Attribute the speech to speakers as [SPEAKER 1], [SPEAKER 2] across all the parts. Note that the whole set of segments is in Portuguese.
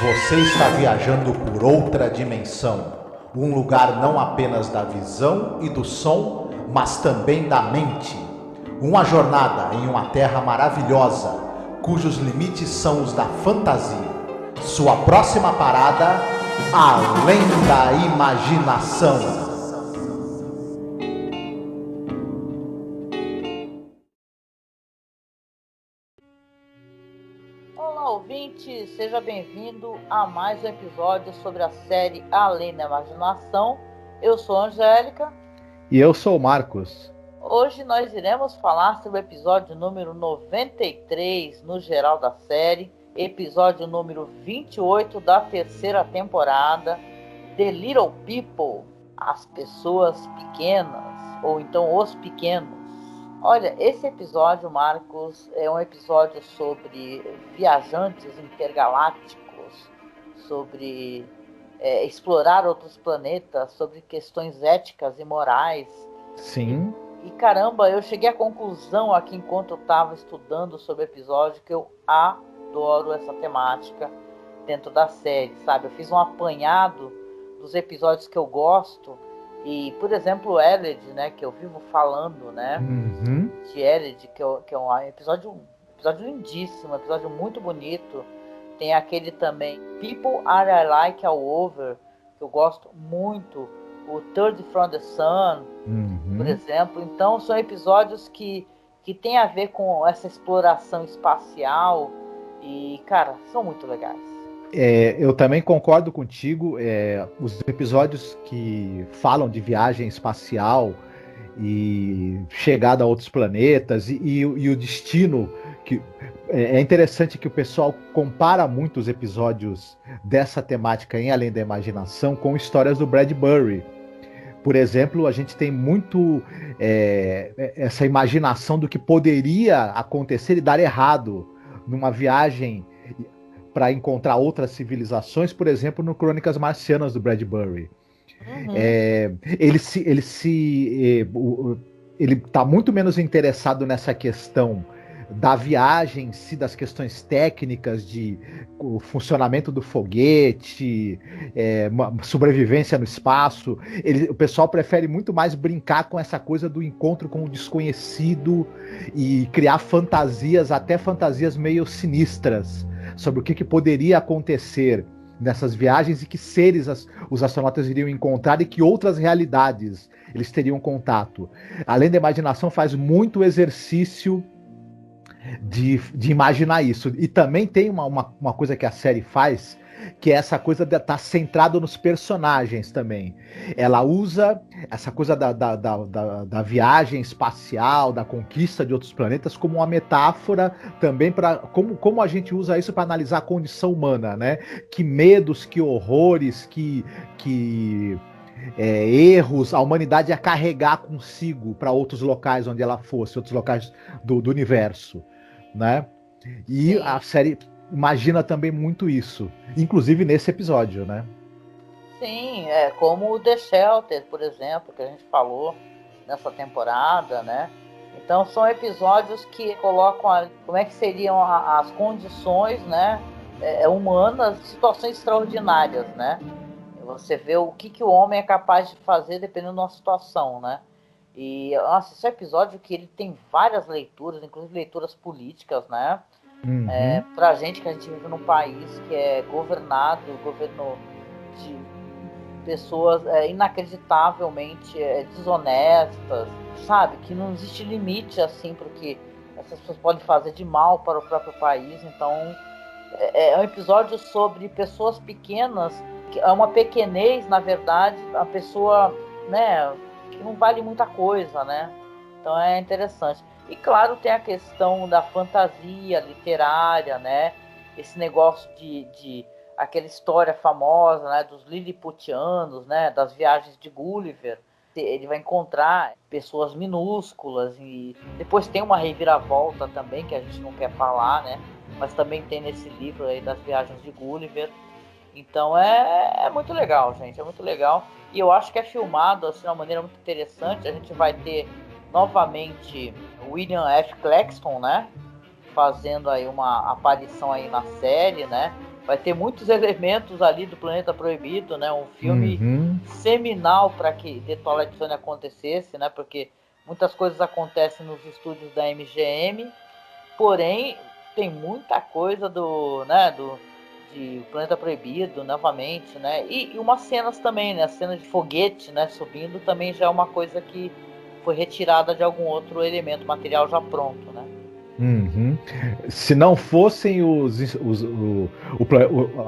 [SPEAKER 1] Você está viajando por outra dimensão, um lugar não apenas da visão e do som, mas também da mente. Uma jornada em uma terra maravilhosa, cujos limites são os da fantasia. Sua próxima parada, além da imaginação.
[SPEAKER 2] Olá, ouvinte! Seja bem-vindo a mais um episódio sobre a série Além da Imaginação. Eu sou a Angélica.
[SPEAKER 3] E eu sou o Marcos.
[SPEAKER 2] Hoje nós iremos falar sobre o episódio número 93 no geral da série, episódio número 28 da terceira temporada, The Little People, as pessoas pequenas, ou então os pequenos. Olha, esse episódio, Marcos, é um episódio sobre viajantes intergalácticos, sobre explorar outros planetas, sobre questões éticas e morais.
[SPEAKER 3] Sim.
[SPEAKER 2] E caramba, eu cheguei à conclusão aqui enquanto eu estava estudando sobre o episódio que eu adoro essa temática dentro da série, sabe? Eu fiz um apanhado dos episódios que eu gosto. E, por exemplo, Eled, né, que eu vivo falando, né, de Eled, que é um episódio lindíssimo, um episódio muito bonito. Tem aquele também, People Are I Like All Over, que eu gosto muito, o Third From The Sun, por exemplo. Então, são episódios que tem a ver com essa exploração espacial e, cara, são muito legais.
[SPEAKER 3] Eu também concordo contigo. Os episódios que falam de viagem espacial e chegada a outros planetas e o destino, que é interessante que o pessoal compara muito os episódios dessa temática em Além da Imaginação com histórias do Bradbury. Por exemplo, a gente tem muito essa imaginação do que poderia acontecer e dar errado numa viagem para encontrar outras civilizações, por exemplo, no Crônicas Marcianas do Bradbury. Ele está muito menos interessado nessa questão da viagem em si, das questões técnicas de o funcionamento do foguete, sobrevivência no espaço. O pessoal prefere muito mais brincar com essa coisa do encontro com o desconhecido e criar fantasias, até fantasias meio sinistras, sobre o que poderia acontecer nessas viagens e que seres os astronautas iriam encontrar e que outras realidades eles teriam contato. Além da imaginação, faz muito exercício de imaginar isso. E também tem uma coisa que a série faz, que é essa coisa de estar centrado nos personagens também. Ela usa essa coisa da viagem espacial, da conquista de outros planetas, como uma metáfora também para como a gente usa isso para analisar a condição humana, né? Que medos, que horrores, que erros a humanidade ia carregar consigo para outros locais onde ela fosse, outros locais do universo, né? E
[SPEAKER 2] Sim.
[SPEAKER 3] a série imagina também muito isso, inclusive nesse episódio, né?
[SPEAKER 2] Sim, como o The Shelter, por exemplo, que a gente falou nessa temporada, né? Então são episódios que colocam como é que seriam as condições, né, humanas, situações extraordinárias, né? Você vê o que o homem é capaz de fazer dependendo da situação, né? E, nossa, esse episódio que ele tem várias leituras, inclusive leituras políticas, né? Pra gente que a gente vive num país que é governo de pessoas inacreditavelmente desonestas, sabe? Que não existe limite, assim, pro que essas pessoas podem fazer de mal para o próprio país. Então, é um episódio sobre pessoas pequenas, que é uma pequenez, na verdade, a pessoa, né, que não vale muita coisa, né? Então é interessante. E claro, tem a questão da fantasia literária, né? Esse negócio de aquela história famosa, né, dos Lilliputianos, né, das viagens de Gulliver. Ele vai encontrar pessoas minúsculas e depois tem uma reviravolta também que a gente não quer falar, né? Mas também tem nesse livro aí das viagens de Gulliver. Então é muito legal, gente, é muito legal. E eu acho que é filmado assim, de uma maneira muito interessante. A gente vai ter novamente William F. Claxton, né? Fazendo aí uma aparição aí na série, né? vai ter muitos elementos ali do Planeta Proibido, né? Um filme seminal para que The Twilight Zone acontecesse, né? Porque muitas coisas acontecem nos estúdios da MGM, porém tem muita coisa de Planeta Proibido, novamente, né? E umas cenas também, né? A cena de foguete, né? Subindo também já é uma coisa que foi retirada de algum outro elemento, material já pronto, né?
[SPEAKER 3] Se não fossem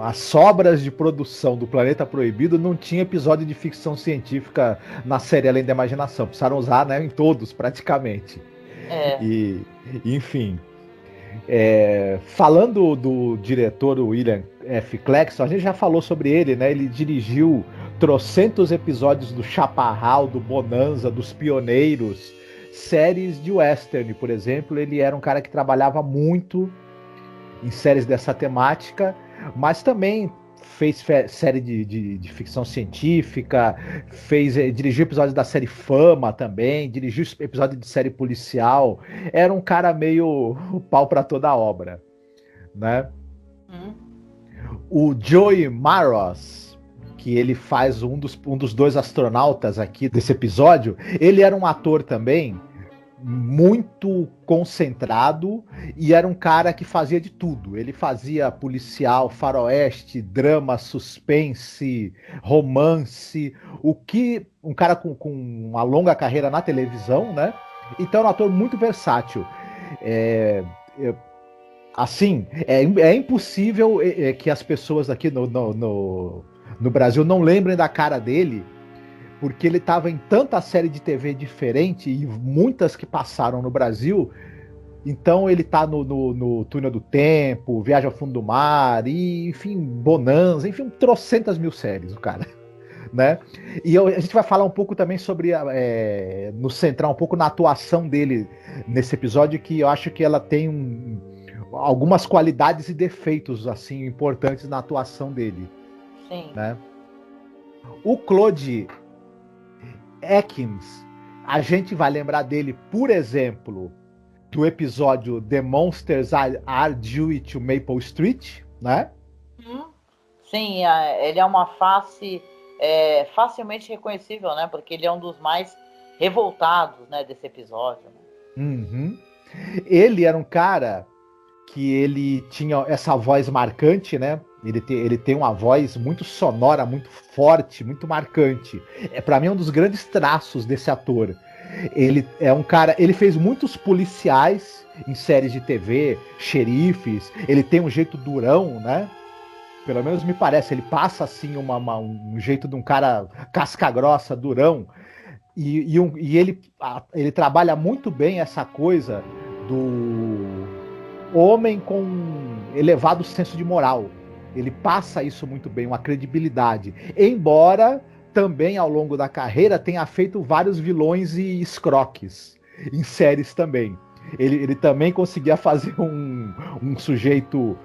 [SPEAKER 3] as sobras de produção do Planeta Proibido, não tinha episódio de ficção científica na série Além da Imaginação. Precisaram usar, né, em todos, praticamente. Enfim. Falando do diretor William F. Claxton, a gente já falou sobre ele, né? Ele dirigiu trocentos episódios do Chaparral, do Bonanza, dos Pioneiros, séries de western, por exemplo. Ele era um cara que trabalhava muito em séries dessa temática, mas também fez série de ficção científica, dirigiu episódios da série Fama também, dirigiu episódio de série policial. Era um cara meio pau para toda a obra, né? O Joey Maros, que ele faz um dos dois astronautas aqui desse episódio, ele era um ator também muito concentrado e era um cara que fazia de tudo. Ele fazia policial, faroeste, drama, suspense, romance, o que um cara com uma longa carreira na televisão, né? Então é um ator muito versátil. Assim, é impossível que as pessoas aqui no Brasil não lembrem da cara dele, porque ele estava em tanta série de TV diferente e muitas que passaram no Brasil. Então ele tá no Túnel do Tempo, Viagem ao Fundo do Mar, e, enfim, Bonanza, enfim, trocentas mil séries, o cara, né? E a gente vai falar um pouco também sobre, nos centrar um pouco na atuação dele nesse episódio, que eu acho que ela tem algumas qualidades e defeitos, assim, importantes na atuação dele.
[SPEAKER 2] Sim.
[SPEAKER 3] Né? O Claude Atkins, a gente vai lembrar dele, por exemplo, do episódio The Monsters Are Due to Maple Street, né?
[SPEAKER 2] Sim, ele é uma face facilmente reconhecível, né? Porque ele é um dos mais revoltados, né, desse episódio.
[SPEAKER 3] Ele era um cara que ele tinha essa voz marcante, né? Ele tem uma voz muito sonora, muito forte, muito marcante. Para mim, é um dos grandes traços desse ator. Ele é um cara. Ele fez muitos policiais em séries de TV, xerifes. Ele tem um jeito durão, né? Pelo menos me parece. Ele passa assim um jeito de um cara casca-grossa, durão. E ele trabalha muito bem essa coisa do homem com elevado senso de moral. Ele passa isso muito bem, uma credibilidade. Embora também ao longo da carreira tenha feito vários vilões e escroques em séries também. Ele também conseguia fazer um sujeito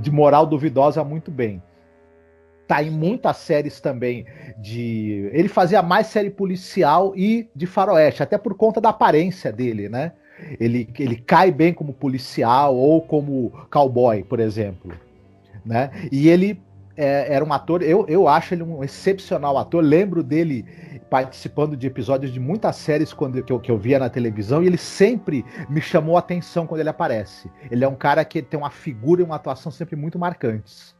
[SPEAKER 3] de moral duvidosa muito bem. Tá em muitas séries também ele fazia mais série policial e de faroeste, até por conta da aparência dele, né? Ele cai bem como policial ou como cowboy, por exemplo. Né? E ele era um ator, eu acho ele um excepcional ator. Lembro dele participando de episódios de muitas séries que eu via na televisão, e ele sempre me chamou a atenção quando ele aparece. Ele é um cara que tem uma figura e uma atuação sempre muito marcantes.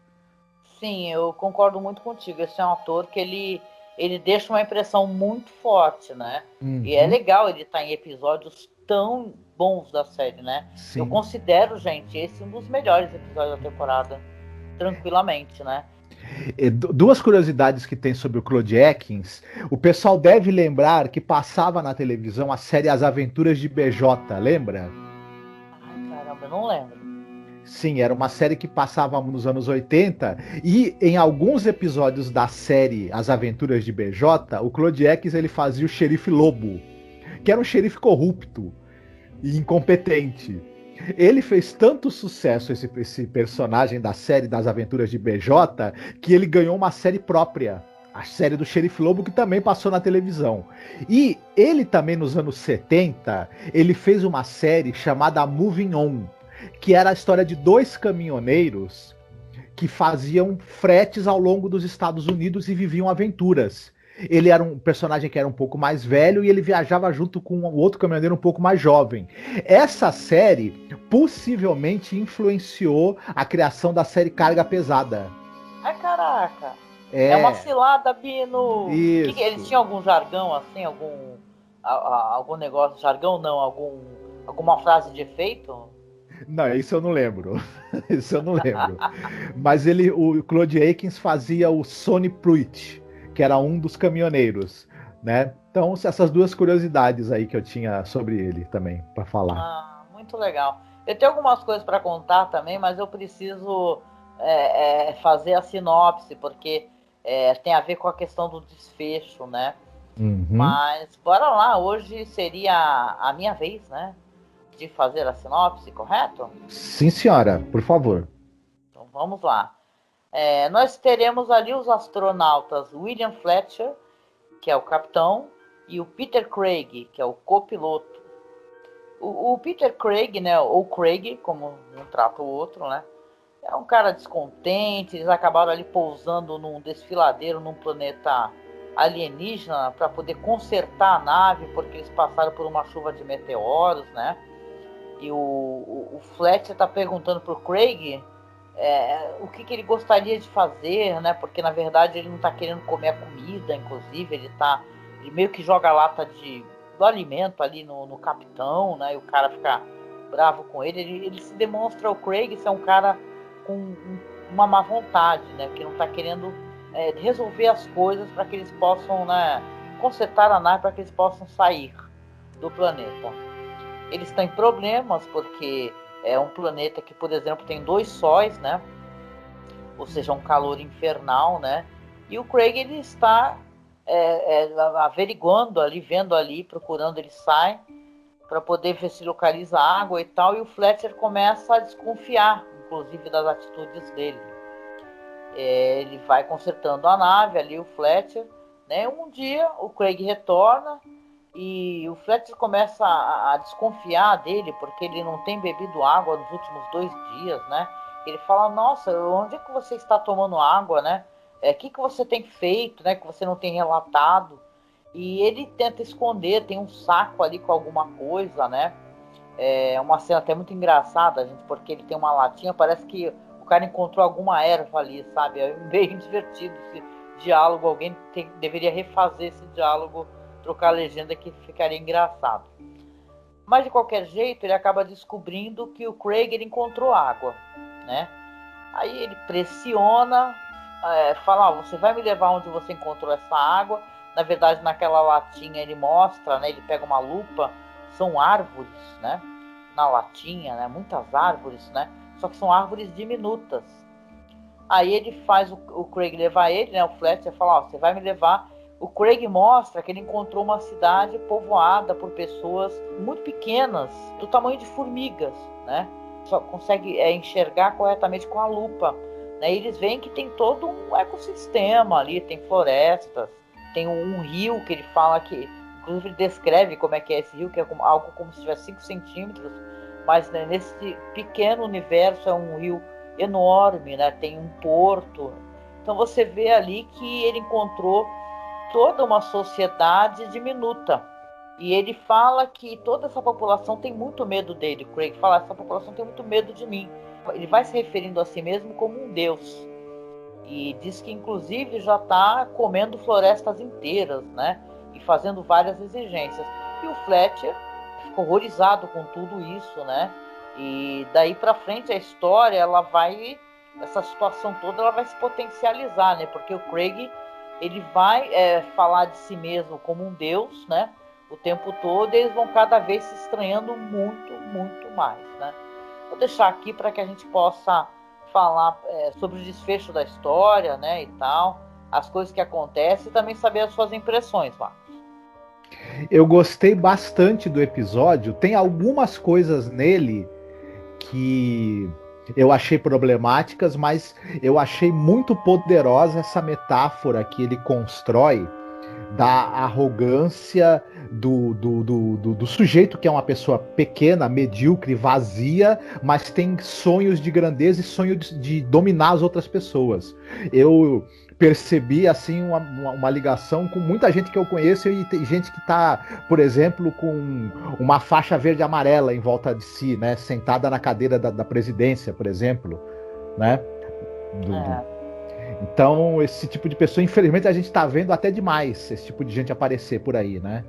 [SPEAKER 2] Sim, eu concordo muito contigo. Esse é um ator que ele deixa uma impressão muito forte, né? E é legal ele estar em episódios tão bons da série, né? Sim. Eu considero, gente, esse um dos melhores episódios da temporada, tranquilamente, né?
[SPEAKER 3] Duas curiosidades que tem sobre o Claude Atkins. O pessoal deve lembrar que passava na televisão a série As Aventuras de BJ, lembra?
[SPEAKER 2] Ai, caramba, eu não lembro.
[SPEAKER 3] Sim, era uma série que passava nos anos 80, e em alguns episódios da série As Aventuras de BJ, o Claude Atkins ele fazia o xerife Lobo, que era um xerife corrupto e incompetente. Ele fez tanto sucesso, esse personagem da série Das Aventuras de BJ, que ele ganhou uma série própria, a série do Xerife Lobo, que também passou na televisão. E ele também, nos anos 70, ele fez uma série chamada Moving On, que era a história de dois caminhoneiros que faziam fretes ao longo dos Estados Unidos e viviam aventuras. Ele era um personagem que era um pouco mais velho e ele viajava junto com o outro caminhoneiro um pouco mais jovem. Essa série possivelmente influenciou a criação da série Carga Pesada.
[SPEAKER 2] Ai, caraca! É uma cilada, Bino!
[SPEAKER 3] Isso.
[SPEAKER 2] Eles tinham algum jargão, assim, algum negócio, jargão não, alguma frase de efeito?
[SPEAKER 3] Não, isso eu não lembro. Isso eu não lembro. Mas o Claude Akins fazia o Sonny Pruitt, que era um dos caminhoneiros, né? Então, essas duas curiosidades aí que eu tinha sobre ele também, para falar.
[SPEAKER 2] Ah, muito legal. Eu tenho algumas coisas para contar também, mas eu preciso fazer a sinopse, porque tem a ver com a questão do desfecho, né?
[SPEAKER 3] Uhum.
[SPEAKER 2] Mas bora lá, hoje seria a minha vez, né? De fazer a sinopse, correto?
[SPEAKER 3] Sim, senhora, por favor.
[SPEAKER 2] Então vamos lá. Nós teremos ali os astronautas William Fletcher, que é o capitão, e o Peter Craig, que é o copiloto. O Peter Craig, né, ou Craig, como um trata o outro, né, é um cara descontente. Eles acabaram ali pousando num desfiladeiro num planeta alienígena para poder consertar a nave, porque eles passaram por uma chuva de meteoros, né? E o Fletcher está perguntando pro Craig o que ele gostaria de fazer, né? Porque na verdade ele não está querendo comer a comida, inclusive ele meio que joga a lata do alimento ali no capitão, né? E o cara fica bravo com ele. Ele se demonstra, o Craig, ser um cara com uma má vontade, né? Que não está querendo resolver as coisas para que eles possam, né, consertar a nave, para que eles possam sair do planeta. Eles têm problemas porque é um planeta que, por exemplo, tem 2 sóis, né? Ou seja, um calor infernal, né? E o Craig, ele está averiguando ali, vendo ali, procurando, ele sai para poder ver se localiza água e tal. E o Fletcher começa a desconfiar, inclusive, das atitudes dele. Ele vai consertando a nave ali, o Fletcher, né? Um dia o Craig retorna e o Fletcher começa a desconfiar dele, porque ele não tem bebido água nos últimos 2 dias, né? Ele fala, nossa, onde é que você está tomando água, né? O que você tem feito, né? Que você não tem relatado. E ele tenta esconder, tem um saco ali com alguma coisa, né? É uma cena até muito engraçada, gente, porque ele tem uma latinha, parece que o cara encontrou alguma erva ali, sabe? É bem divertido esse diálogo, alguém deveria refazer esse diálogo, trocar a legenda, que ficaria engraçado. Mas de qualquer jeito, ele acaba descobrindo que o Craig, ele encontrou água, né? Aí ele pressiona, fala, você vai me levar onde você encontrou essa água. Na verdade, naquela latinha ele mostra, né? Ele pega uma lupa, são árvores, né? Na latinha, né? Muitas árvores, né? Só que são árvores diminutas. Aí ele faz o Craig levar ele, né? O Fletcher fala, você vai me levar. O Craig mostra que ele encontrou uma cidade povoada por pessoas muito pequenas, do tamanho de formigas, né? Só consegue enxergar corretamente com a lupa, né? E eles veem que tem todo um ecossistema ali, tem florestas, tem um rio que ele fala que, inclusive ele descreve como é que é esse rio, que é algo como se tivesse 5 centímetros, mas, né, nesse pequeno universo é um rio enorme, né? Tem um porto. Então você vê ali que ele encontrou toda uma sociedade diminuta. E ele fala que toda essa população tem muito medo dele. Craig fala, essa população tem muito medo de mim. Ele vai se referindo a si mesmo como um deus. E diz que inclusive já está comendo florestas inteiras, né? E fazendo várias exigências. E o Fletcher ficou horrorizado com tudo isso, né? E daí para frente a história, essa situação toda, ela vai se potencializar, né? Porque o Craig, ele vai falar de si mesmo como um deus, né? O tempo todo, e eles vão cada vez se estranhando muito, muito mais, né? Vou deixar aqui para que a gente possa falar sobre o desfecho da história, né, e tal, as coisas que acontecem, e também saber as suas impressões, Marcos.
[SPEAKER 3] Eu gostei bastante do episódio. Tem algumas coisas nele que eu achei problemáticas, mas eu achei muito poderosa essa metáfora que ele constrói da arrogância do sujeito que é uma pessoa pequena, medíocre, vazia, mas tem sonhos de grandeza e sonho de dominar as outras pessoas. Eu percebi assim uma ligação com muita gente que eu conheço e tem gente que está, por exemplo, com uma faixa verde e amarela em volta de si, né, sentada na cadeira da presidência, por exemplo, né? Então, esse tipo de pessoa, infelizmente, a gente está vendo até demais esse tipo de gente aparecer por aí, né?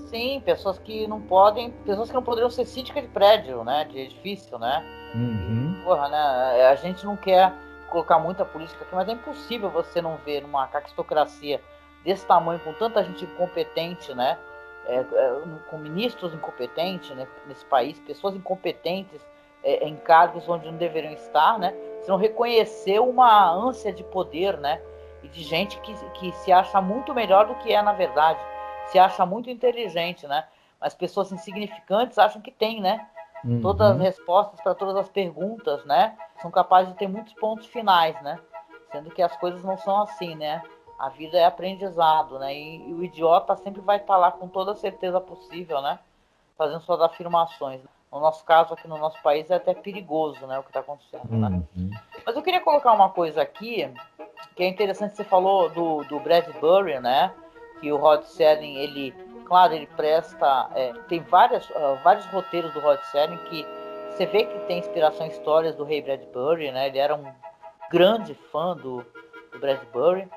[SPEAKER 2] Sim, pessoas que não poderiam ser síndicas de prédio, né? De edifício, né?
[SPEAKER 3] Uhum.
[SPEAKER 2] Porra, né? A gente não quer colocar muita política aqui, mas é impossível você não ver numa caquistocracia desse tamanho, com tanta gente incompetente, né? Com ministros incompetentes, né? Nesse país, pessoas incompetentes em cargos onde não deveriam estar, né? Você não reconhecer uma ânsia de poder, né? E de gente que se acha muito melhor do que é na verdade, se acha muito inteligente, né? Mas pessoas insignificantes acham que tem, né? Todas as
[SPEAKER 3] Uhum.
[SPEAKER 2] respostas para todas as perguntas, né? São capazes de ter muitos pontos finais, né? Sendo que as coisas não são assim, né? A vida é aprendizado, né? E o idiota sempre vai estar lá com toda a certeza possível, né? Fazendo suas afirmações. No nosso caso, aqui no nosso país, é até perigoso, né? O que está acontecendo, né?
[SPEAKER 3] Uhum.
[SPEAKER 2] Mas eu queria colocar uma coisa aqui, que é interessante, você falou do Bradbury, né? Que o Rod Serling, ele, claro, ele presta... tem vários roteiros do Rod Serling que você vê que tem inspiração em histórias do Ray Bradbury, né? Ele era um grande fã do Bradbury.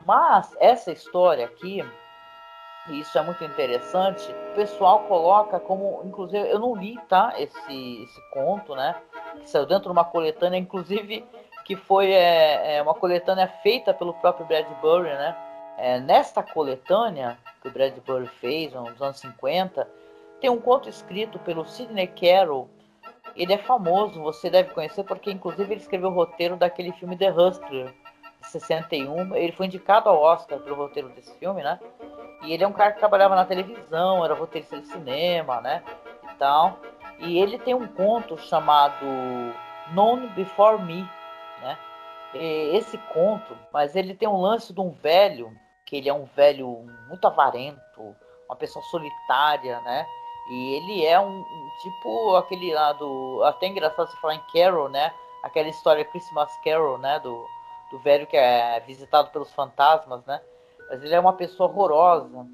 [SPEAKER 2] Mas essa história aqui, e isso é muito interessante, o pessoal coloca como, inclusive, eu não li, tá, esse conto, né, que saiu dentro de uma coletânea, inclusive, que foi uma coletânea feita pelo próprio Bradbury, né, nesta coletânea que o Bradbury fez nos anos 50, tem um conto escrito pelo Sidney Carroll. Ele é famoso, você deve conhecer, porque inclusive ele escreveu o roteiro daquele filme The Hustler, de 61, ele foi indicado ao Oscar pelo roteiro desse filme, né, e ele é um cara que trabalhava na televisão, era roteirista de cinema, né? E tal. E ele tem um conto chamado None Before Me, né? E esse conto, mas ele tem um lance de um velho, que ele é um velho muito avarento, uma pessoa solitária, né? E ele é um tipo aquele lá do... Até engraçado você falar em Carol, né? Aquela história Christmas Carol, né? Do velho que é visitado pelos fantasmas, né? Mas ele é uma pessoa horrorosa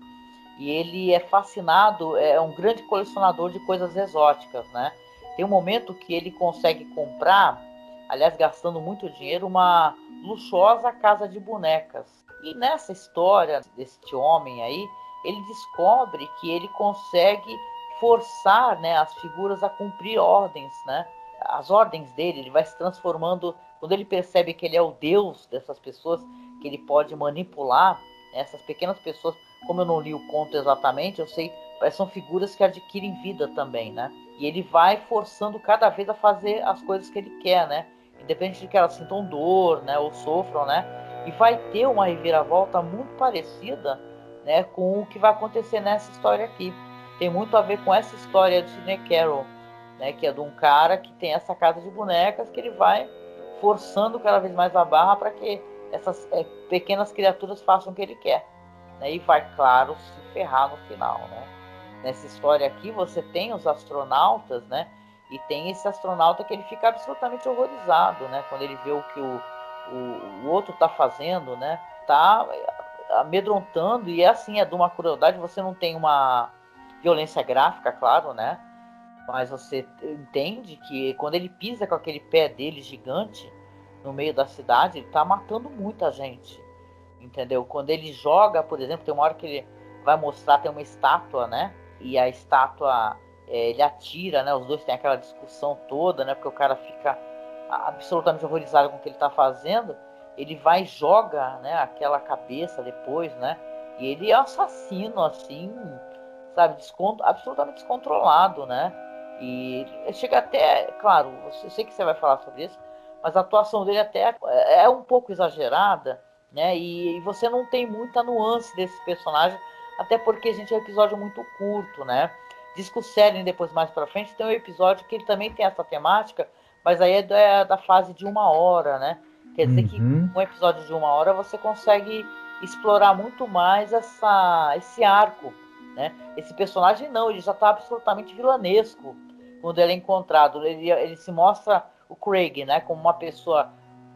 [SPEAKER 2] e ele é fascinado, é um grande colecionador de coisas exóticas, né? Tem um momento que ele consegue comprar, aliás, gastando muito dinheiro, uma luxuosa casa de bonecas. E nessa história deste homem aí, ele descobre que ele consegue forçar, né, as figuras a cumprir ordens, né? As ordens dele, ele vai se transformando, quando ele percebe que ele é o deus dessas pessoas, que ele pode manipular, essas pequenas pessoas, como eu não li o conto exatamente, eu sei, são figuras que adquirem vida também, né? E ele vai forçando cada vez a fazer as coisas que ele quer, né? Independente de que elas sintam dor, né? Ou sofram, né? E vai ter uma reviravolta muito parecida, né? Com o que vai acontecer nessa história aqui. Tem muito a ver com essa história do Sidney Carroll, né? Que é de um cara que tem essa casa de bonecas que ele vai forçando cada vez mais a barra para que essas pequenas criaturas façam o que ele quer, né? E vai, claro, se ferrar no final, né? Nessa história aqui você tem os astronautas, né? E tem esse astronauta que ele fica absolutamente horrorizado, né? Quando ele vê o que o outro tá fazendo, né? Tá amedrontando, e é assim, é de uma crueldade, você não tem uma violência gráfica, claro, né? Mas você entende que quando ele pisa com aquele pé dele gigante no meio da cidade, ele tá matando muita gente, entendeu? Quando ele joga, por exemplo, tem uma hora que ele vai mostrar, tem uma estátua, né? E a estátua, ele atira, né? Os dois têm aquela discussão toda, né? Porque o cara fica absolutamente horrorizado com o que ele tá fazendo. Ele vai e joga, né? Aquela cabeça depois, né? E ele é assassino, assim, sabe? Absolutamente descontrolado, né? E chega até, claro, eu sei que você vai falar sobre isso, mas a atuação dele até é um pouco exagerada, né? E você não tem muita nuance desse personagem, até porque, gente, é um episódio muito curto, né? Diz que o Seren, depois mais pra frente, tem um episódio que ele também tem essa temática, mas aí é da fase de 1 hora, né? Quer dizer que
[SPEAKER 3] Uhum.
[SPEAKER 2] um episódio de 1 hora você consegue explorar muito mais esse arco, né? Esse personagem não, ele já está absolutamente vilanesco quando ele é encontrado. Ele se mostra o Craig, né, como uma pessoa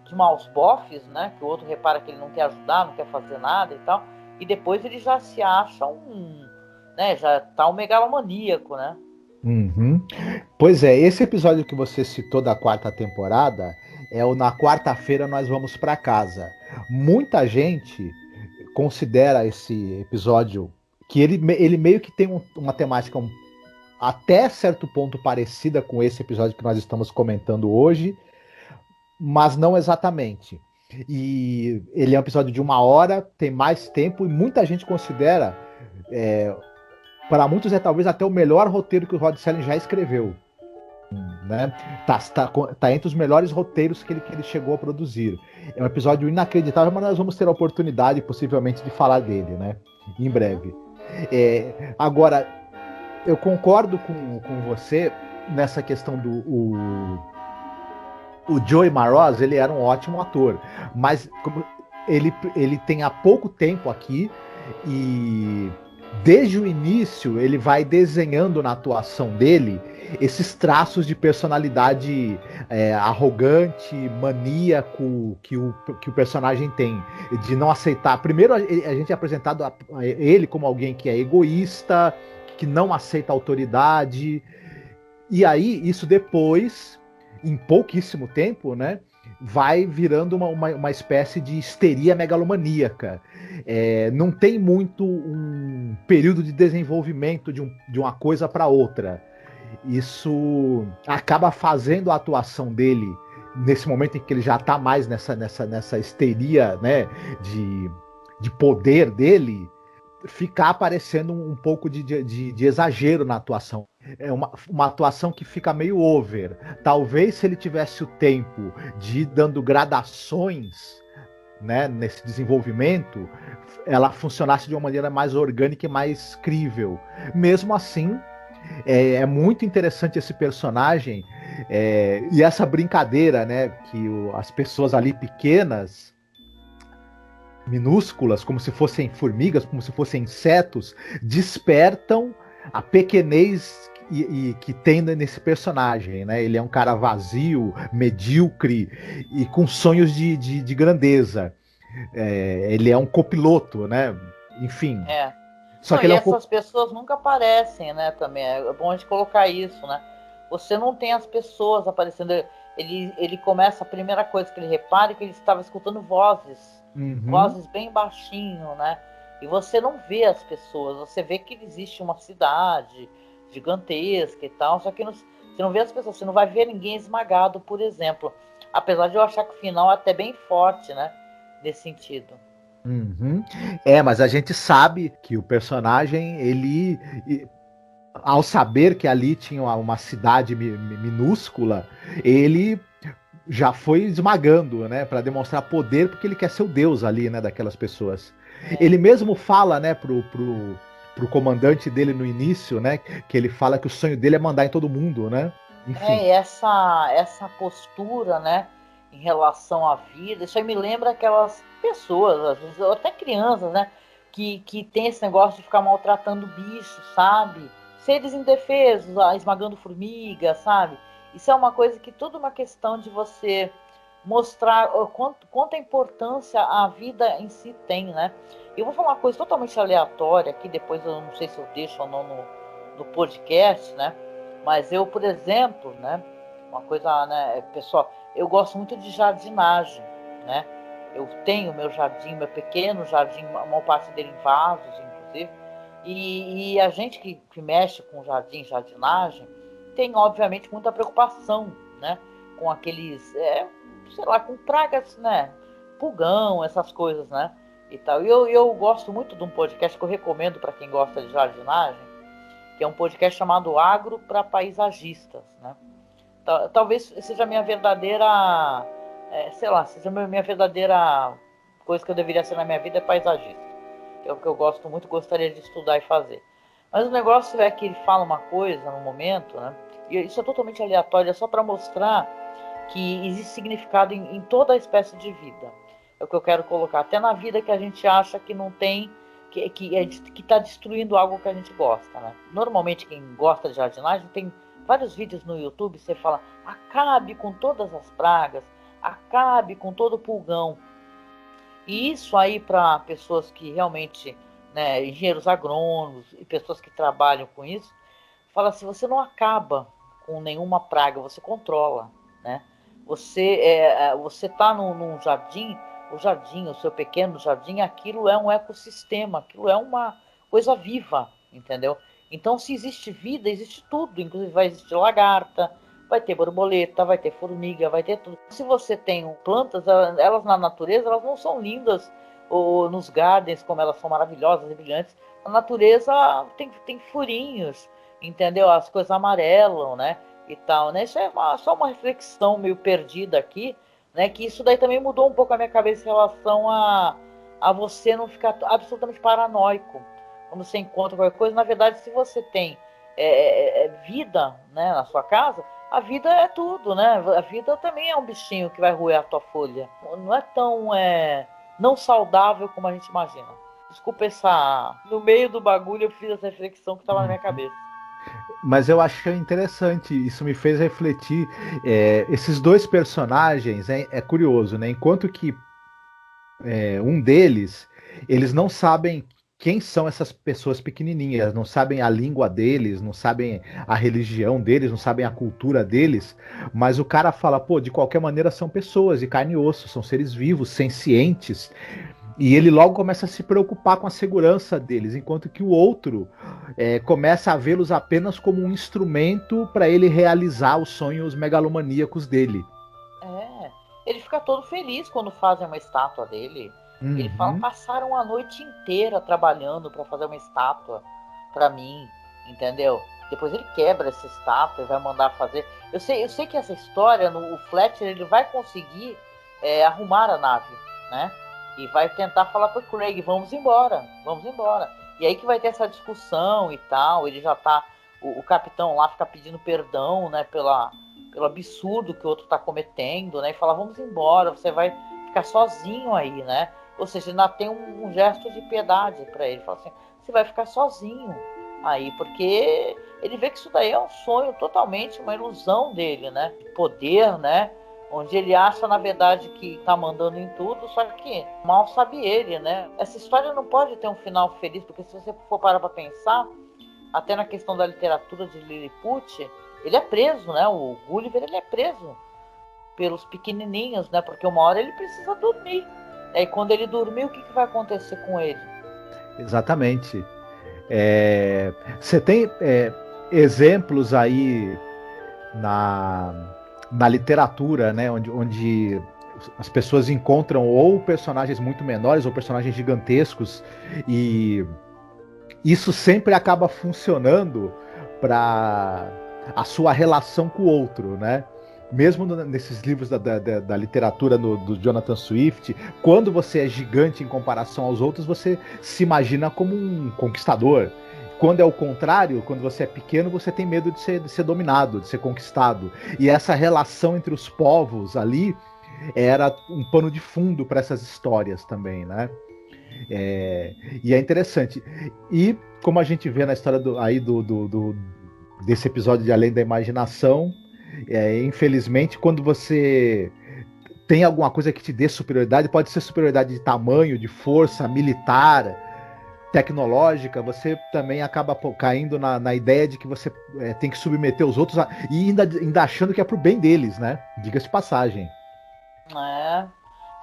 [SPEAKER 2] de maus bofes, né, que o outro repara que ele não quer ajudar, não quer fazer nada e tal, e depois ele já se acha né, já tá um megalomaníaco, né?
[SPEAKER 3] Uhum. Pois é, esse episódio que você citou da quarta temporada é o Na Quarta-feira Nós Vamos Pra Casa. Muita gente considera esse episódio que ele meio que tem uma temática até certo ponto parecida com esse episódio que nós estamos comentando hoje, mas não exatamente. E ele é um episódio de 1 hora, tem mais tempo, e muita gente considera, para muitos é talvez até o melhor roteiro que o Rod Serling já escreveu. Né? Tá entre os melhores roteiros que ele chegou a produzir. É um episódio inacreditável, mas nós vamos ter a oportunidade, possivelmente, de falar dele, né? Em breve. Agora, eu concordo com você nessa questão do. O Joey Maroz, ele era um ótimo ator, mas ele tem há pouco tempo aqui e desde o início ele vai desenhando na atuação dele esses traços de personalidade arrogante, maníaco que o personagem tem, de não aceitar. Primeiro a gente é apresentado a ele como alguém que é egoísta, que não aceita autoridade, e aí isso depois, em pouquíssimo tempo, né, vai virando uma espécie de histeria megalomaníaca. Não tem muito um período de desenvolvimento de uma coisa para outra. Isso acaba fazendo a atuação dele, nesse momento em que ele já está mais nessa histeria, né, de poder dele, ficar aparecendo um pouco de exagero na atuação. É uma atuação que fica meio over. Talvez se ele tivesse o tempo de ir dando gradações, né, nesse desenvolvimento, ela funcionasse de uma maneira mais orgânica e mais crível. Mesmo assim, é muito interessante esse personagem, e essa brincadeira, né, que as pessoas ali pequenas, minúsculas, como se fossem formigas, como se fossem insetos, despertam a pequenez que tem nesse personagem, né? Ele é um cara vazio, medíocre e com sonhos de grandeza. Ele é um copiloto, né? Enfim.
[SPEAKER 2] Só que ele essas pessoas nunca aparecem, né? Também é bom a gente colocar isso, né? Você não tem as pessoas aparecendo. Ele começa, a primeira coisa que ele repara é que ele estava escutando vozes. Vozes bem baixinho, né? E você não vê as pessoas, você vê que existe uma cidade gigantesca e tal, só que você não vê as pessoas, você não vai ver ninguém esmagado, por exemplo. Apesar de eu achar que o final é até bem forte, né? Nesse sentido.
[SPEAKER 3] Mas a gente sabe que o personagem, ele, ao saber que ali tinha uma cidade minúscula, ele já foi esmagando, né, para demonstrar poder, porque ele quer ser o deus ali, né, daquelas pessoas. Ele mesmo fala, né, pro comandante dele no início, né, que ele fala que o sonho dele é mandar em todo mundo, né?
[SPEAKER 2] Enfim. Essa postura, né, em relação à vida, isso aí me lembra aquelas pessoas, às vezes, até crianças, né, que tem esse negócio de ficar maltratando bichos, sabe? Seres indefesos, esmagando formiga, sabe? Isso é uma coisa que tudo uma questão de você mostrar quanta importância a vida em si tem, né? Eu vou falar uma coisa totalmente aleatória aqui, depois eu não sei se eu deixo ou não no podcast, né? Mas eu, por exemplo, né? Uma coisa, né, pessoal, eu gosto muito de jardinagem, né? Eu tenho meu jardim, meu pequeno jardim, uma parte dele em vasos, inclusive. E a gente que mexe com jardinagem, tem, obviamente, muita preocupação, né? Com aqueles, sei lá, com pragas, né? Pulgão, essas coisas, né? E tal. E eu gosto muito de um podcast que eu recomendo para quem gosta de jardinagem, que é um podcast chamado Agro para Paisagistas, né? Talvez seja a minha verdadeira, seja a minha verdadeira coisa que eu deveria ser na minha vida, é paisagista. É o que eu gosto muito, gostaria de estudar e fazer. Mas o negócio é que ele fala uma coisa no momento, né? E isso é totalmente aleatório, é só para mostrar que existe significado em toda a espécie de vida. É o que eu quero colocar. Até na vida que a gente acha que não tem, que está destruindo algo que a gente gosta, né? Normalmente quem gosta de jardinagem tem vários vídeos no YouTube, você fala, acabe com todas as pragas, acabe com todo o pulgão. E isso aí para pessoas que realmente, né, engenheiros agrônomos e pessoas que trabalham com isso, fala assim, você não acaba com nenhuma praga, você controla, né? Você tá num jardim, o seu pequeno jardim, aquilo é um ecossistema, aquilo é uma coisa viva, entendeu? Então, se existe vida, existe tudo, inclusive vai existir lagarta, vai ter borboleta, vai ter formiga, vai ter tudo. Se você tem plantas, elas na natureza, elas não são lindas, ou nos gardens, como elas são maravilhosas e brilhantes. A natureza tem furinhos, entendeu? As coisas amarelam, né? E tal, né? Isso é só uma reflexão meio perdida aqui, né? Que isso daí também mudou um pouco a minha cabeça em relação a você não ficar absolutamente paranoico quando você encontra qualquer coisa. Na verdade, se você tem vida, né, na sua casa, a vida é tudo, né? A vida também é um bichinho que vai roer a tua folha. Não é tão não saudável como a gente imagina. Desculpa no meio do bagulho eu fiz essa reflexão que estava na minha cabeça.
[SPEAKER 3] Mas eu achei interessante, isso me fez refletir. Esses dois personagens, é curioso, né? Enquanto que um deles, eles não sabem quem são essas pessoas pequenininhas, não sabem a língua deles, não sabem a religião deles, não sabem a cultura deles, mas o cara fala, pô, de qualquer maneira são pessoas de carne e osso, são seres vivos, sencientes, e ele logo começa a se preocupar com a segurança deles, enquanto que o outro começa a vê-los apenas como um instrumento para ele realizar os sonhos megalomaníacos dele.
[SPEAKER 2] Ele fica todo feliz quando fazem uma estátua dele. Ele fala,
[SPEAKER 3] Uhum.
[SPEAKER 2] passaram a noite inteira trabalhando para fazer uma estátua para mim, entendeu? Depois ele quebra essa estátua e vai mandar fazer. Eu sei que essa história, o Fletcher, ele vai conseguir arrumar a nave, né? E vai tentar falar pro Craig, vamos embora, vamos embora. E aí que vai ter essa discussão e tal. Ele já tá, o capitão lá fica pedindo perdão, né, pelo absurdo que o outro está cometendo, né? E fala, vamos embora, você vai ficar sozinho aí, né? Ou seja, ainda tem um gesto de piedade para ele. Fala assim, você vai ficar sozinho aí, porque ele vê que isso daí é um sonho totalmente, uma ilusão dele, né? De poder, né? Onde ele acha, na verdade, que tá mandando em tudo, só que mal sabe ele, né? Essa história não pode ter um final feliz, porque se você for parar para pensar, até na questão da literatura de Lilliput, ele é preso, né? O Gulliver, ele é preso pelos pequenininhos, né? Porque uma hora ele precisa dormir. E quando ele dormir, o que vai acontecer com ele?
[SPEAKER 3] Exatamente. Você tem exemplos aí na, na literatura, né, onde as pessoas encontram ou personagens muito menores ou personagens gigantescos e isso sempre acaba funcionando para a sua relação com o outro, né? Mesmo nesses livros da literatura do Jonathan Swift, quando você é gigante em comparação aos outros, você se imagina como um conquistador. Quando é o contrário, quando você é pequeno, você tem medo de ser dominado, de ser conquistado. E essa relação entre os povos ali era um pano de fundo para essas histórias também, né? E é interessante. E como a gente vê na história desse episódio de Além da Imaginação, infelizmente, quando você tem alguma coisa que te dê superioridade, pode ser superioridade de tamanho, de força, militar, tecnológica, você também acaba caindo na ideia de que você tem que submeter os outros e ainda achando que é pro bem deles, né? Diga-se de passagem.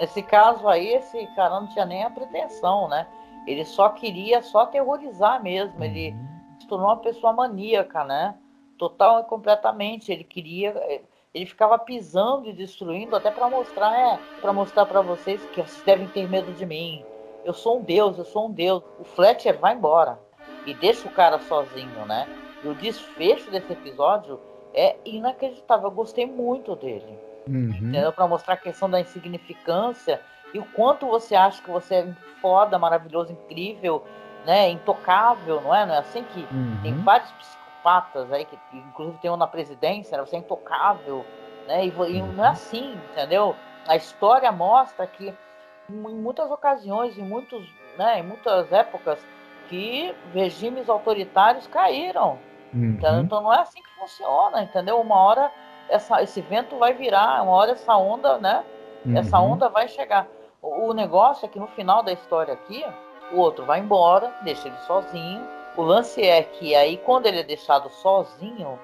[SPEAKER 2] Nesse caso aí, esse cara não tinha nem a pretensão, né? Ele só queria aterrorizar mesmo. Ele se tornou uma pessoa maníaca, né? Total e completamente. Ele ficava pisando e destruindo até para mostrar para vocês que vocês devem ter medo de mim. Eu sou um deus, eu sou um deus. O Fletcher vai embora e deixa o cara sozinho, né? E o desfecho desse episódio é inacreditável. Eu gostei muito dele.
[SPEAKER 3] Uhum.
[SPEAKER 2] Entendeu? Para mostrar a questão da insignificância e o quanto você acha que você é foda, maravilhoso, incrível, né? Intocável, não é? Não é assim que tem
[SPEAKER 3] Uhum.
[SPEAKER 2] vários psicopatas aí, que inclusive tem um na presidência, né? Você é intocável, né? E não é assim, entendeu? A história mostra que em muitas ocasiões, em muitas épocas, que regimes autoritários caíram. Entendeu?
[SPEAKER 3] Uhum,
[SPEAKER 2] Então não é assim que funciona, entendeu? Uma hora esse vento vai virar, uma hora essa onda, né? Essa
[SPEAKER 3] uhum.
[SPEAKER 2] onda vai chegar. O negócio é que no final da história aqui, o outro vai embora, deixa ele sozinho. O lance é que aí quando ele é deixado sozinho,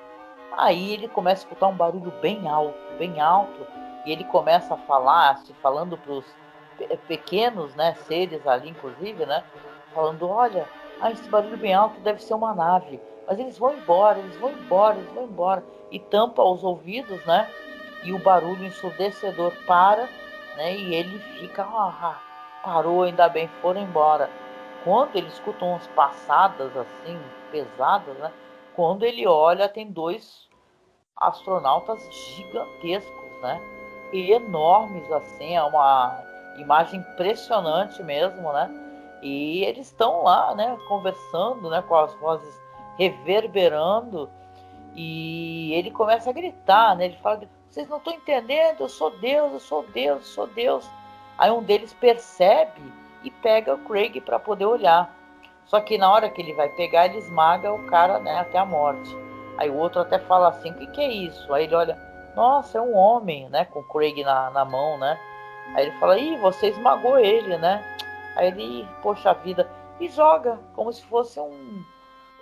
[SPEAKER 2] aí ele começa a escutar um barulho bem alto, e ele começa a falar, se falando para os pequenos, né, seres ali, inclusive, né, falando, olha, esse barulho bem alto deve ser uma nave, mas eles vão embora, eles vão embora, eles vão embora, e tampa os ouvidos, né, e o barulho ensurdecedor para, né, e ele fica, parou, ainda bem, foram embora. Quando ele escuta umas passadas assim, pesadas, né, quando ele olha, tem dois astronautas gigantescos, né? E enormes, assim, é uma imagem impressionante mesmo, né? E eles estão lá, né, conversando, né, com as vozes reverberando, e ele começa a gritar, né? Ele fala: vocês não estão entendendo, eu sou Deus, eu sou Deus, eu sou Deus. Aí um deles percebe e pega o Craig para poder olhar. Só que na hora que ele vai pegar, ele esmaga o cara, né, até a morte. Aí o outro até fala assim: o que, que é isso? Aí ele olha: nossa, é um homem, né, com o Craig na mão, né? Aí ele fala: ih, você esmagou ele, né? Aí ele, poxa vida, e joga como se fosse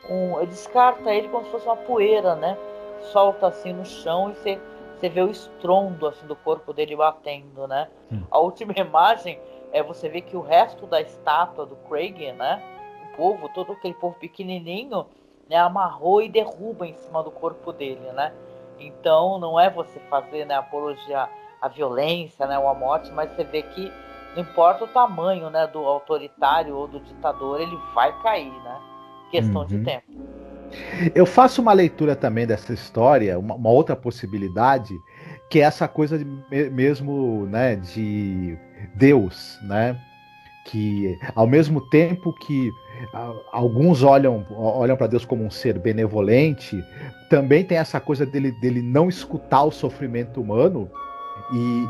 [SPEAKER 2] ele descarta ele como se fosse uma poeira, né? Solta assim no chão e você vê o estrondo assim do corpo dele batendo, né? A última imagem é você ver que o resto da estátua do Craig, né? O povo, todo aquele povo pequenininho, né? Amarrou e derruba em cima do corpo dele, né? Então não é você fazer, né, apologia à violência, né, ou à morte, mas você vê que não importa o tamanho, né, do autoritário ou do ditador, ele vai cair, né? Questão de
[SPEAKER 3] Uhum.
[SPEAKER 2] tempo.
[SPEAKER 3] Eu faço uma leitura também dessa história, uma outra possibilidade, que é essa coisa mesmo, né, de Deus, né? Que ao mesmo tempo que alguns olham para Deus como um ser benevolente, também tem essa coisa dele não escutar o sofrimento humano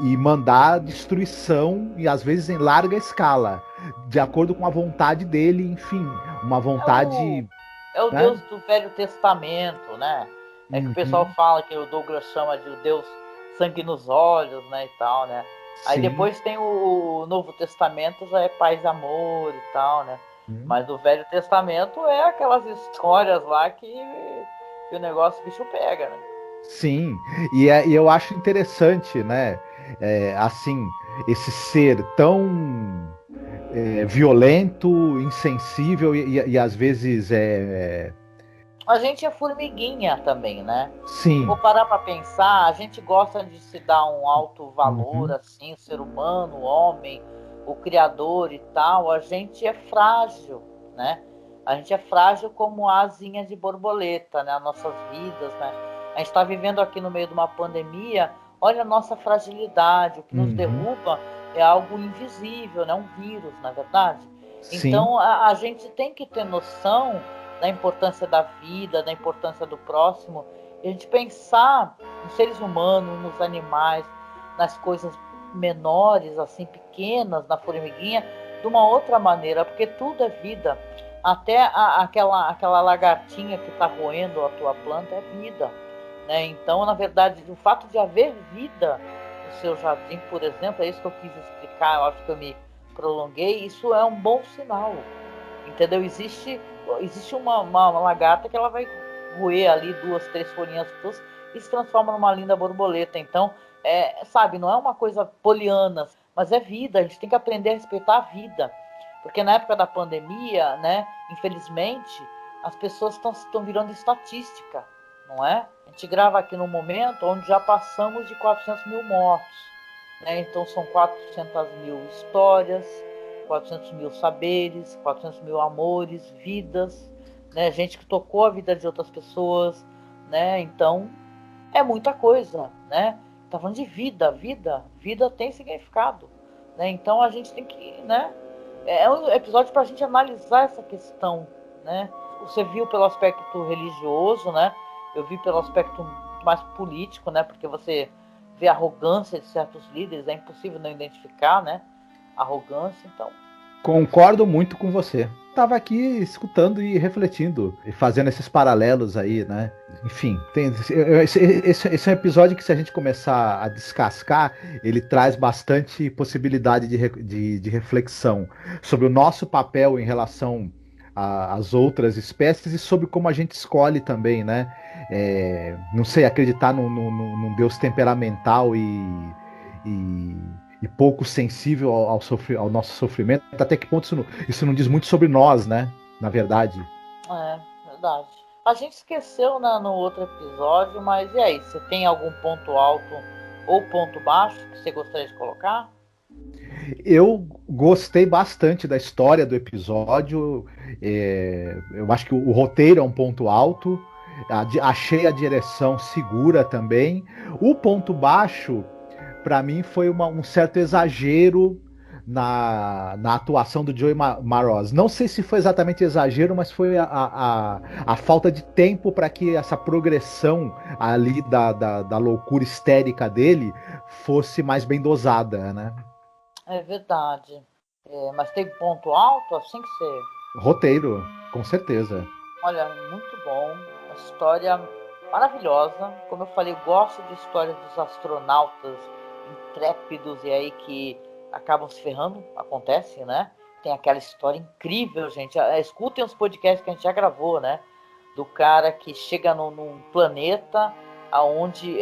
[SPEAKER 3] e mandar destruição, e às vezes em larga escala, de acordo com a vontade dele, enfim, uma
[SPEAKER 2] É o,
[SPEAKER 3] vontade,
[SPEAKER 2] é o
[SPEAKER 3] né?
[SPEAKER 2] Deus do Velho Testamento, né? É que o pessoal
[SPEAKER 3] Uhum,
[SPEAKER 2] fala que o Douglas chama de o Deus sangue nos olhos, né, e tal, né? Aí
[SPEAKER 3] sim.
[SPEAKER 2] depois tem o Novo Testamento, já é paz e amor e tal, né?
[SPEAKER 3] Uhum.
[SPEAKER 2] Mas o Velho Testamento é aquelas histórias lá que o negócio bicho pega, né?
[SPEAKER 3] Sim, e eu acho interessante, né? Assim, esse ser tão violento, insensível e às vezes
[SPEAKER 2] A gente é formiguinha também, né? Se
[SPEAKER 3] sim.
[SPEAKER 2] for parar para pensar, a gente gosta de se dar um alto valor,
[SPEAKER 3] Uhum,
[SPEAKER 2] assim, o ser humano, o homem, o criador e tal. A gente é frágil, né? A gente é frágil como a asinha de borboleta, né? As nossas vidas, né? A gente está vivendo aqui no meio de uma pandemia. Olha a nossa fragilidade. O que nos
[SPEAKER 3] uhum,
[SPEAKER 2] derruba é algo invisível, né? Um vírus, na verdade.
[SPEAKER 3] sim.
[SPEAKER 2] Então a gente tem que ter noção da importância da vida, da importância do próximo, e a gente pensar nos seres humanos, nos animais, nas coisas menores, assim, pequenas, na formiguinha, de uma outra maneira, porque tudo é vida. Até aquela lagartinha que está roendo a tua planta é vida. Né? Então, na verdade, o fato de haver vida no seu jardim, por exemplo, é isso que eu quis explicar, eu acho que eu me prolonguei, isso é um bom sinal. Entendeu? Existe uma lagarta que ela vai roer ali duas, três folhinhas suas e se transforma numa linda borboleta. Então, sabe, não é uma coisa poliana, mas é vida. A gente tem que aprender a respeitar a vida. Porque na época da pandemia, né, infelizmente, as pessoas estão virando estatística, não é? A gente grava aqui num momento onde já passamos de 400 mil mortos. Né? Então, são 400 mil histórias, 400 mil saberes, 400 mil amores, vidas, né? Gente que tocou a vida de outras pessoas, né? Então, é muita coisa, né? Tá falando de vida tem significado, né? Então a gente tem que, né? É um episódio para a gente analisar essa questão, né? Você viu pelo aspecto religioso, né? Eu vi pelo aspecto mais político, né? Porque você vê a arrogância de certos líderes, é impossível não identificar, né? arrogância, então...
[SPEAKER 3] Concordo muito com você. Tava aqui escutando e refletindo, e fazendo esses paralelos aí, né? Enfim, esse é um episódio que, se a gente começar a descascar, ele traz bastante possibilidade de reflexão sobre o nosso papel em relação às outras espécies e sobre como a gente escolhe também, né? Não sei, acreditar num Deus temperamental e pouco sensível ao nosso sofrimento, até que ponto isso não diz muito sobre nós, né? Na verdade.
[SPEAKER 2] Verdade. A gente esqueceu, né, no outro episódio, mas e aí? Você tem algum ponto alto ou ponto baixo que você gostaria de colocar?
[SPEAKER 3] Eu gostei bastante da história do episódio. Eu acho que o roteiro é um ponto alto. Achei a direção segura também. O ponto baixo, para mim, foi um certo exagero na atuação do Joey Maroz. Não sei se foi exatamente exagero, mas foi a falta de tempo para que essa progressão ali da loucura histérica dele fosse mais bem dosada, né?
[SPEAKER 2] É verdade. Mas tem ponto alto, assim que você...
[SPEAKER 3] Roteiro, com certeza.
[SPEAKER 2] Olha, muito bom. Uma história maravilhosa. Como eu falei, eu gosto de histórias dos astronautas intrépidos e aí que acabam se ferrando. Acontece, né? Tem aquela história incrível, gente. Escutem os podcasts que a gente já gravou, né? Do cara que chega num planeta onde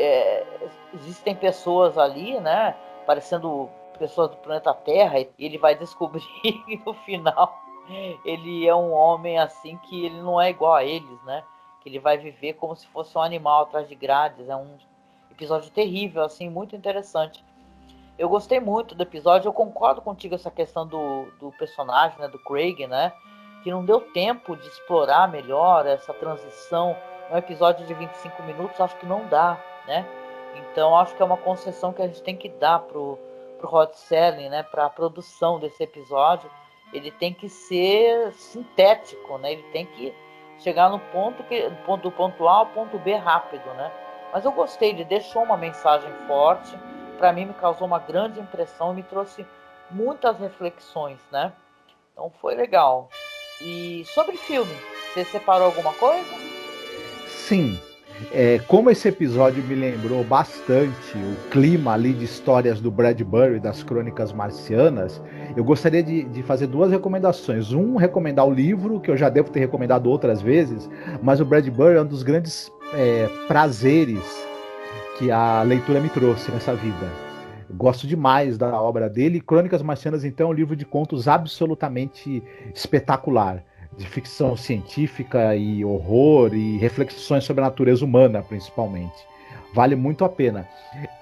[SPEAKER 2] existem pessoas ali, né? Parecendo pessoas do planeta Terra. E ele vai descobrir que no final ele é um homem assim que ele não é igual a eles, né? Que ele vai viver como se fosse um animal atrás de grades. É um episódio terrível, assim, muito interessante. Eu gostei muito do episódio, eu concordo contigo essa questão do personagem, né, do Craig, né? Que não deu tempo de explorar melhor essa transição. Um episódio de 25 minutos, acho que não dá, né? Então acho que é uma concessão que a gente tem que dar pro Rod Serling, né? Para a produção desse episódio. Ele tem que ser sintético, né? Ele tem que chegar no ponto do ponto A ao ponto B rápido, né? Mas eu gostei, ele deixou uma mensagem forte. Para mim me causou uma grande impressão e me trouxe muitas reflexões, né? Então foi legal. E sobre filme, você separou alguma coisa?
[SPEAKER 3] Sim. Como esse episódio me lembrou bastante o clima ali de histórias do Bradbury, das Crônicas Marcianas, eu gostaria de fazer duas recomendações. Recomendar o livro, que eu já devo ter recomendado outras vezes, mas o Bradbury é um dos grandes prazeres que a leitura me trouxe nessa vida. Eu gosto demais da obra dele. Crônicas Marcianas, então, é um livro de contos absolutamente espetacular, de ficção científica e horror e reflexões sobre a natureza humana, principalmente. Vale muito a pena.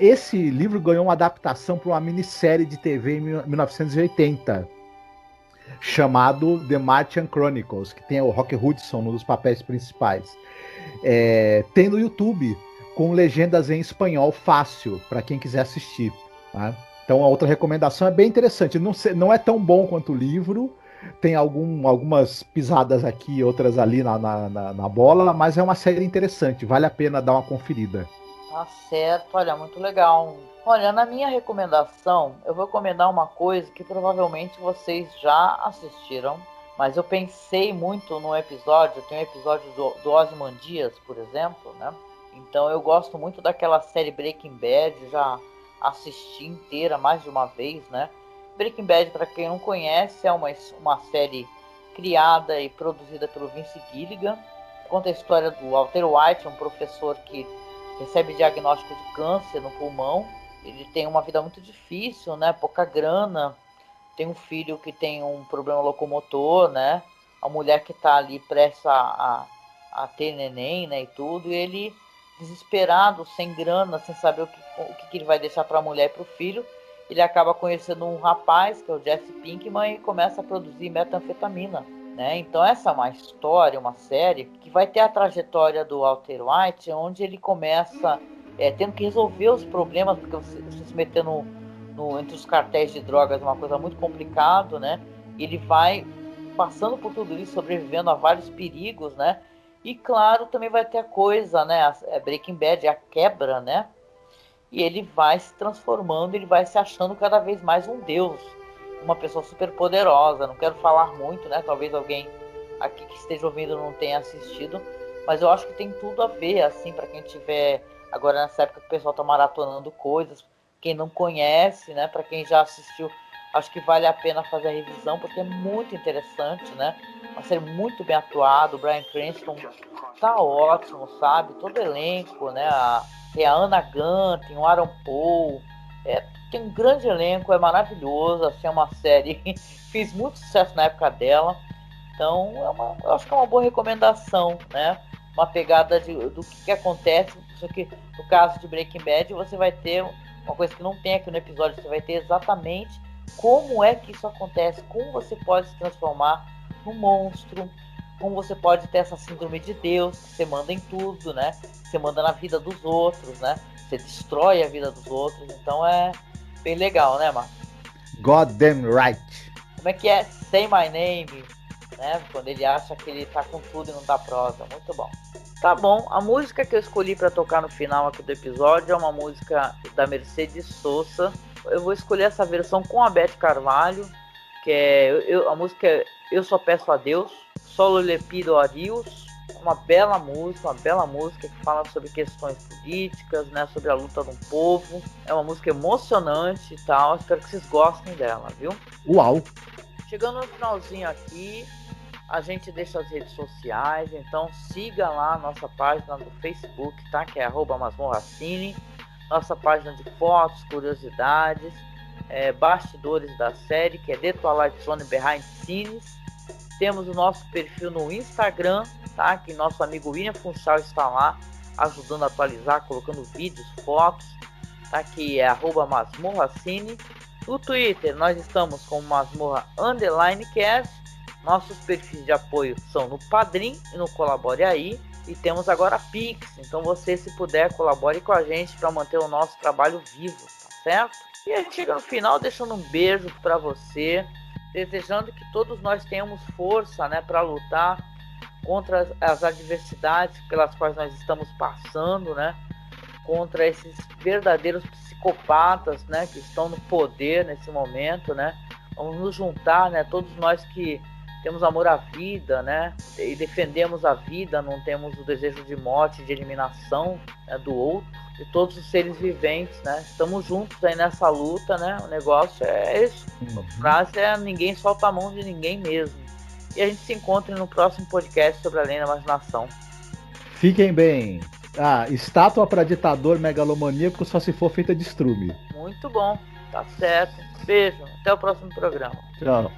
[SPEAKER 3] Esse livro ganhou uma adaptação para uma minissérie de TV em 1980, chamado The Martian Chronicles, que tem o Rock Hudson nos papéis principais. Tem no YouTube, com legendas em espanhol fácil, para quem quiser assistir. Tá? Então a outra recomendação é bem interessante. Não é tão bom quanto o livro, tem algumas pisadas aqui e outras ali na bola, mas é uma série interessante, vale a pena dar uma conferida.
[SPEAKER 2] Tá certo, olha, muito legal. Olha, na minha recomendação, eu vou recomendar uma coisa que provavelmente vocês já assistiram, mas eu pensei muito no episódio, tem um episódio do Ozymandias, por exemplo, né? Então eu gosto muito daquela série Breaking Bad, já assisti inteira mais de uma vez, né? Breaking Bad, para quem não conhece, é uma série criada e produzida pelo Vince Gilligan. Conta a história do Walter White, um professor que recebe diagnóstico de câncer no pulmão. Ele tem uma vida muito difícil, né? Pouca grana. Tem um filho que tem um problema locomotor, né? A mulher que está ali prestes a ter neném, né? E tudo. E ele, desesperado, sem grana, sem saber o que ele vai deixar para a mulher e para o filho, ele acaba conhecendo um rapaz, que é o Jesse Pinkman, e começa a produzir metanfetamina, né? Então essa é uma história, uma série, que vai ter a trajetória do Walter White, onde ele começa tendo que resolver os problemas, porque você se meter entre os cartéis de drogas é uma coisa muito complicada, né? Ele vai passando por tudo isso, sobrevivendo a vários perigos, né? E claro, também vai ter a coisa, né? Breaking Bad, a quebra, né? E ele vai se transformando, ele vai se achando cada vez mais um deus. uma pessoa super poderosa. Não quero falar muito, né? Talvez alguém aqui que esteja ouvindo não tenha assistido, mas eu acho que tem tudo a ver, assim, para quem tiver agora nessa época que o pessoal tá maratonando coisas, quem não conhece, né? Para quem já assistiu, acho que vale a pena fazer a revisão, porque é muito interessante, né? Uma série muito bem atuada, o Bryan Cranston tá ótimo, sabe? Todo elenco, né? Tem a Anna Gunn, tem o Aaron Paul, tem um grande elenco, é maravilhoso, assim, é uma série que fez muito sucesso na época dela, então eu acho que é uma boa recomendação, né? Uma pegada do que acontece, só que no caso de Breaking Bad você vai ter uma coisa que não tem aqui no episódio, você vai ter exatamente como é que isso acontece, como você pode se transformar num monstro, como você pode ter essa síndrome de Deus, que você manda em tudo, né? Você manda na vida dos outros, né? Você destrói a vida dos outros, então é bem legal, né, Marcos?
[SPEAKER 3] Goddamn right.
[SPEAKER 2] Como é que é Say My Name, né? Quando ele acha que ele tá com tudo e não dá prosa. Muito bom. Tá bom, a música que eu escolhi para tocar no final aqui do episódio é uma música da Mercedes Sosa. Eu vou escolher essa versão com a Beth Carvalho, que é a música é Eu Só Peço a Deus, Solo Le Pido a Dios. Uma bela música que fala sobre questões políticas, né, sobre a luta do povo. É uma música emocionante e tal. Espero que vocês gostem dela, viu?
[SPEAKER 3] Uau!
[SPEAKER 2] Chegando no finalzinho aqui, a gente deixa as redes sociais, então siga lá a nossa página do Facebook, tá? Que é @masmorracine, nossa página de fotos, curiosidades, bastidores da série, que é The Twilight Zone Behind Scenes. Temos o nosso perfil no Instagram, tá? Que nosso amigo William Funchal está lá, ajudando a atualizar, colocando vídeos, fotos, tá? Que é @masmorracine. No Twitter, nós estamos com Masmorra_Cast. Nossos perfis de apoio são no Padrim e no Colabore Aí. E temos agora a Pix. Então você, se puder, colabore com a gente para manter o nosso trabalho vivo, tá certo? E a gente chega no final deixando um beijo para você, desejando que todos nós tenhamos força, né, para lutar contra as adversidades pelas quais nós estamos passando, né? Contra esses verdadeiros psicopatas, né, que estão no poder nesse momento, né? Vamos nos juntar, né, todos nós que temos amor à vida, né, e defendemos a vida, não temos o desejo de morte, de eliminação, né, do outro, de todos os seres viventes, né? Estamos juntos aí nessa luta, né? O negócio é isso. A frase é: ninguém solta a mão de ninguém mesmo. E a gente se encontra no próximo podcast sobre Além da Imaginação.
[SPEAKER 3] Fiquem bem. Estátua para ditador megalomaníaco só se for feita de estrume.
[SPEAKER 2] Muito bom, tá certo. Beijo, até o próximo programa.
[SPEAKER 3] Tchau.